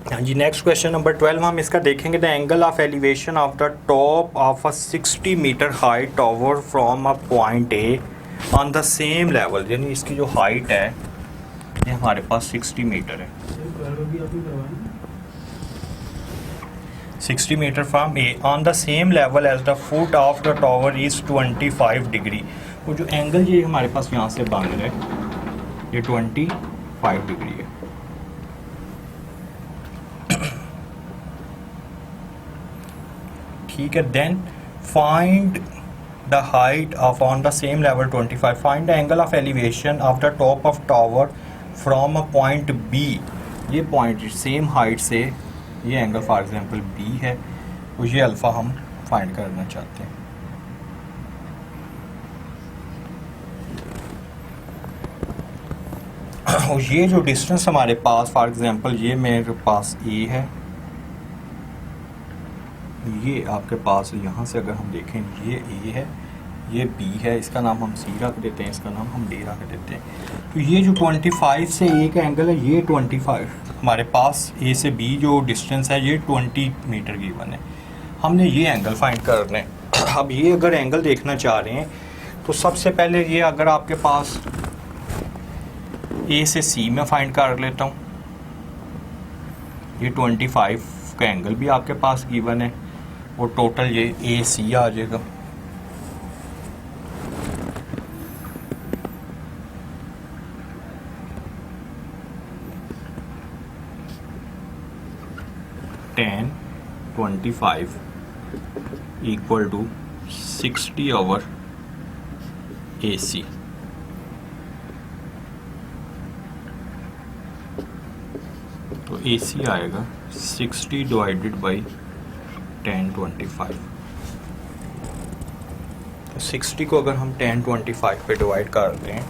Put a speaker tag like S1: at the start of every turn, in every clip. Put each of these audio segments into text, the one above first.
S1: हाँ जी, next question number 12 हम इसका देखेंगे। The angle of elevation of the top of a 60 metre high tower from a point A on the same level, यानी इसकी जो height है ये हमारे पास 60 मीटर है। 60 metre from A on the same level as the foot of the tower is 25 degree. वो जो angle ये हमारे पास यहाँ से बन रहा है ये 25 डिग्री है। ठीक है, then find the height of on the same level 25, find the angle of elevation of the top of tower from a point B. ये पॉइंट सेम हाइट से ये एंगल फॉर एग्जांपल बी है, तो ये alpha हम find करना चाहते हैं। और ये जो डिस्टेंस हमारे पास फॉर एग्जांपल ये मेरे पास ए है, ये आपके पास यहाँ से अगर हम देखें ये ए है, ये बी है, इसका नाम हम सी रख देते हैं, इसका नाम हम डी रख देते हैं। तो ये जो 25 से ए का एंगल है ये 25 हमारे पास ए से बी जो डिस्टेंस है ये 20 मीटर गिवन है। हमने ये एंगल फाइंड करना है। अब ये अगर एंगल देखना चाह रहे हैं तो सबसे पहले ये अगर आपके पास ए से सी में फाइंड कर लेता हूँ, ये 25 का एंगल भी आपके पास गिवन है और टोटल ये ए सी आ जाएगा। टेन 25 इक्वल टू 60 ओवर ए सी। तो ए सी आएगा 60 डिवाइडेड बाई 1025। तो 60 को अगर हम 1025 पे डिवाइड कर दें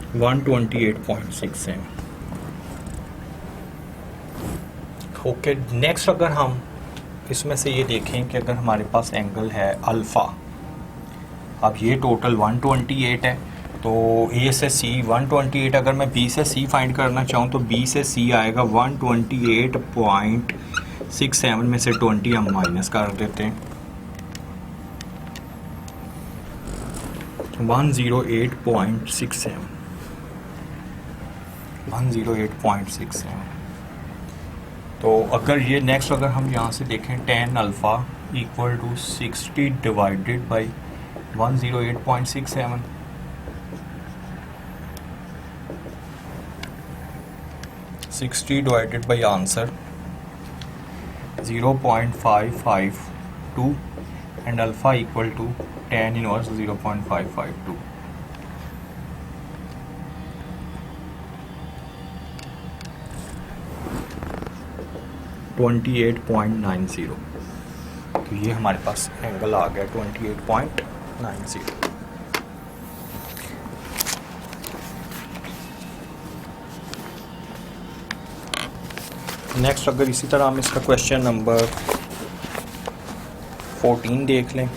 S1: तो 128.6 है। ओके, नेक्स्ट अगर हम इसमें से ये देखें कि अगर हमारे पास एंगल है अल्फ़ा, अब ये टोटल 128 है, तो ए से सी 128, अगर मैं बी से सी फाइंड करना चाहूँ तो बी से सी आएगा 128.67 में से 20 हम माइनस कर देते हैं, 108.67। 108.67। तो अगर ये नेक्स्ट अगर हम यहाँ से देखें 10 alpha equal to 60 divided by 108.67, divided by answer 0.552 and alpha equal to 10 inverse 0.552। $28.90। तो ये हमारे पास एंगल आ गया 28.90। नेक्स्ट अगर इसी तरह हम इसका क्वेश्चन नंबर 14 देख लें।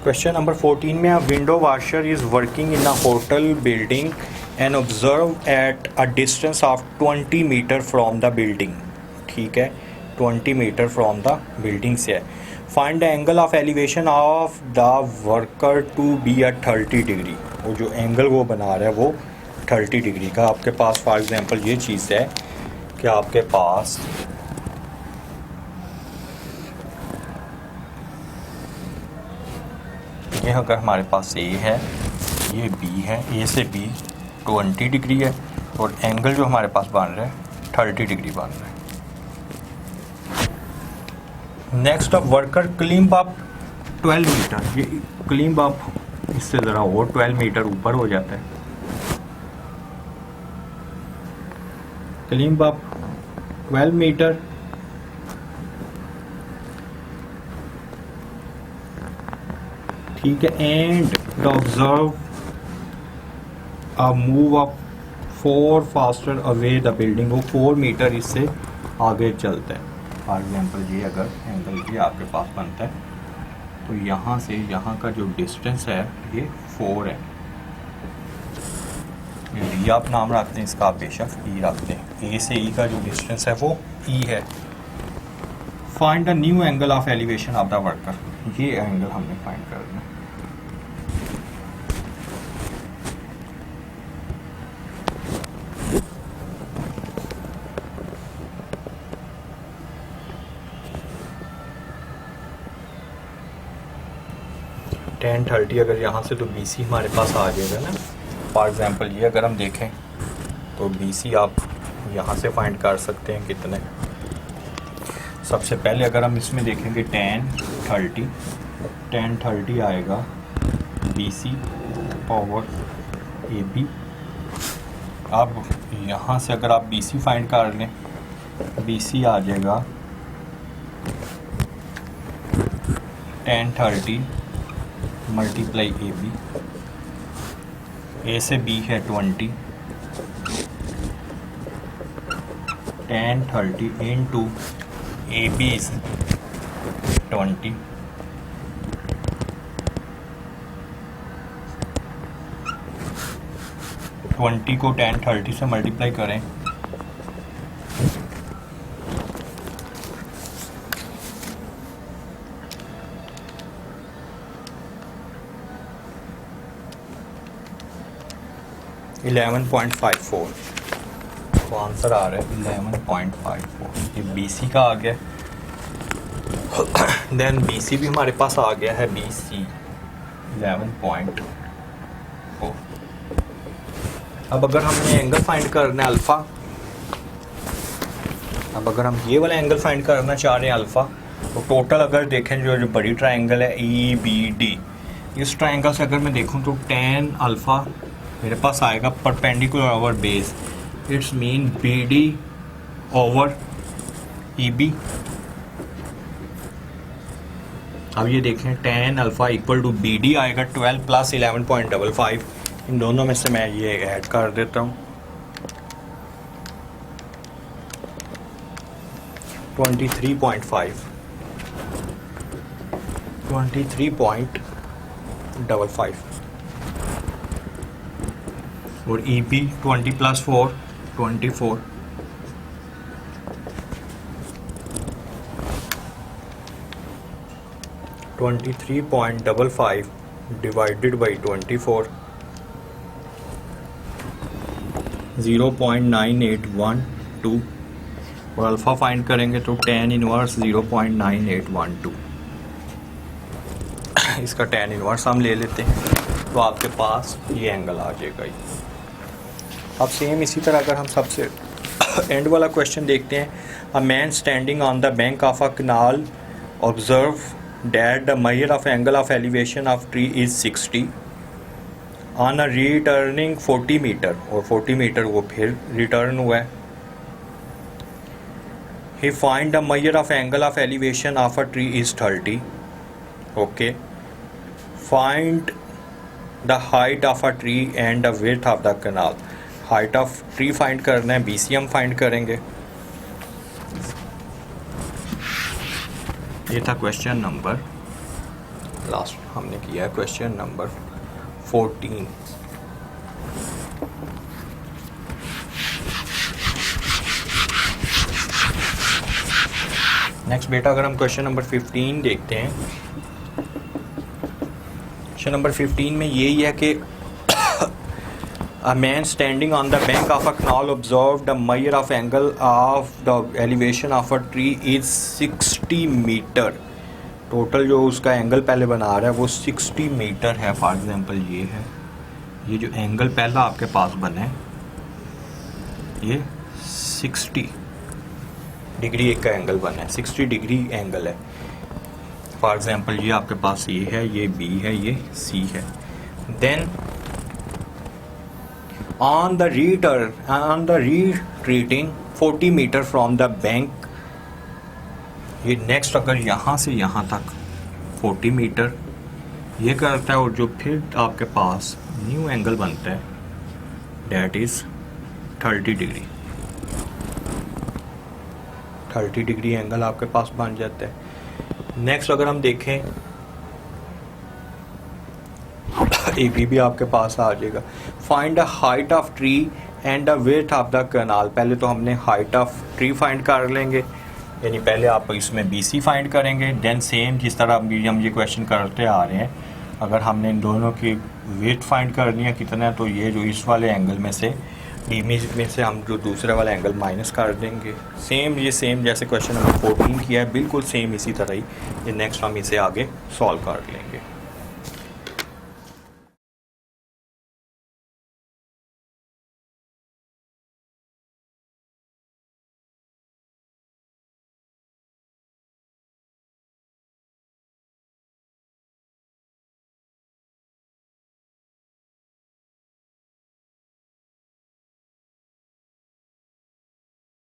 S1: क्वेश्चन नंबर 14 में, a window washer is working in a hotel building and observe at a distance of 20 metre from the building. ठीक है, 20 मीटर फ्रॉम द बिल्डिंग से है। Find the angle of elevation of the worker to be at 30 degree. वो जो angle वो बना रहा है वो 30 डिग्री का। आपके पास फॉर एग्जांपल ये चीज़ है कि आपके पास ये अगर हमारे पास ए है, ये बी है, ए से बी 20 डिग्री है और एंगल जो हमारे पास बन रहा है 30 डिग्री बन रहा है। नेक्स्ट अब वर्कर क्लिम्ब अप 12 मीटर। ये क्लिम्ब अप इससे ज़रा और 12 मीटर ऊपर हो जाता है। क्लिम्ब अप 12 मीटर, ठीक है, and observe a move up 4 faster away the building. वो 4 मीटर इससे आगे चलते हैं। फॉर एग्जांपल ये अगर एंगल ये आपके पास बनता है तो यहाँ से यहाँ का जो डिस्टेंस है ये 4 है। ये आप नाम रखते हैं, इसका आप बेशक ई रखते हैं। ए से ई का जो डिस्टेंस है वो ई है। Find the new angle of elevation of the worker. ये एंगल हमने फाइंड करना है। टेन 30 अगर यहाँ से तो BC हमारे पास आ जाएगा ना। फॉर एग्जांपल ये अगर हम देखें तो BC आप यहाँ से फाइंड कर सकते हैं कितने। सबसे पहले अगर हम इसमें देखेंगे टेन 30 आएगा BC पावर AB। अब यहाँ से अगर आप BC फाइंड कर लें, BC आ जाएगा 1030 मल्टीप्लाई AB। A से B है 20, 1030 इंटू AB is 20। ट्वेंटी को 1030 से मल्टीप्लाई करें 11.54, तो आंसर आ रहा है 11.54। ये BC का आ गया। देन BC भी हमारे पास आ गया है, BC 11.4। अब अगर हमने एंगल फाइंड करना है अल्फ़ा, अब अगर हम ये वाला एंगल फाइंड करना चाह रहे हैं अल्फ़ा, तो टोटल अगर देखें जो बड़ी ट्रायंगल है EBD, इस ट्रायंगल से अगर मैं देखूं तो tan अल्फ़ा मेरे पास आएगा perpendicular over base. It's mean BD over EB। अब ये देखें tan alpha equal to BD आएगा 12 प्लस 11.55। इन दोनों में से मैं ये ऐड कर देता हूँ 23.5 और EB 20 प्लस 4 24। $23.55 डिवाइडेड बाई 24 0.9812 और अल्फ़ा फाइंड करेंगे तो tan इनवर्स 0.9812। इसका tan इनवर्स हम ले लेते हैं तो आपके पास ये एंगल आ जाएगा। अब सेम इसी तरह अगर हम सबसे एंड वाला क्वेश्चन देखते हैं, a man standing on the bank of a canal observe that the measure of angle of elevation of tree is 60 on a returning 40 metre, और 40 मीटर वो फिर रिटर्न हुआ है। He find the measure of angle of elevation of a tree is 30। Okay, find the height of a tree and the width of the canal. Height of tree find करना है, BC हम find करेंगे। ये था question number, last हमने किया है question number 14। Next बेटा अगर हम क्वेश्चन नंबर 15 देखते हैं, क्वेश्चन नंबर 15 में यही है कि a man standing on the bank of a canal observed the measure of angle of the elevation of a tree is 60 metre. Total जो उसका एंगल पहले बना रहा है वो 60 मीटर है। फॉर एग्जांपल ये है, ये जो एंगल पहला आपके पास बना है ये 60 डिग्री एक का एंगल बना है, 60 डिग्री एंगल है। फॉर एग्जांपल ये आपके पास ये है, ये B है, ये C है। Then on the retreating 40 metre from the bank, ये नेक्स्ट अगर यहाँ से यहाँ तक 40 मीटर ये करता है, और जो फिर आपके पास न्यू एंगल बनता है that is 30 degree. 30 degree angle आपके पास बन जाता है। नेक्स्ट अगर हम देखें ए भी आपके पास आ जाएगा। Find the height of tree and the width of the canal. पहले तो हमने हाइट ऑफ ट्री फाइंड कर लेंगे, यानी पहले आप इसमें BC फाइंड करेंगे। देन सेम जिस तरह हम ये क्वेश्चन करते आ रहे हैं, अगर हमने इन दोनों की विड्थ फाइंड करनी है कितना है, तो ये जो इस वाले एंगल में से इमेज में से हम जो दूसरे वाला एंगल माइनस कर देंगे। सेम जैसे क्वेश्चन नंबर 14 किया है, बिल्कुल सेम इसी तरह ही ये नेक्स्ट हम इसे आगे सॉल्व कर लेंगे।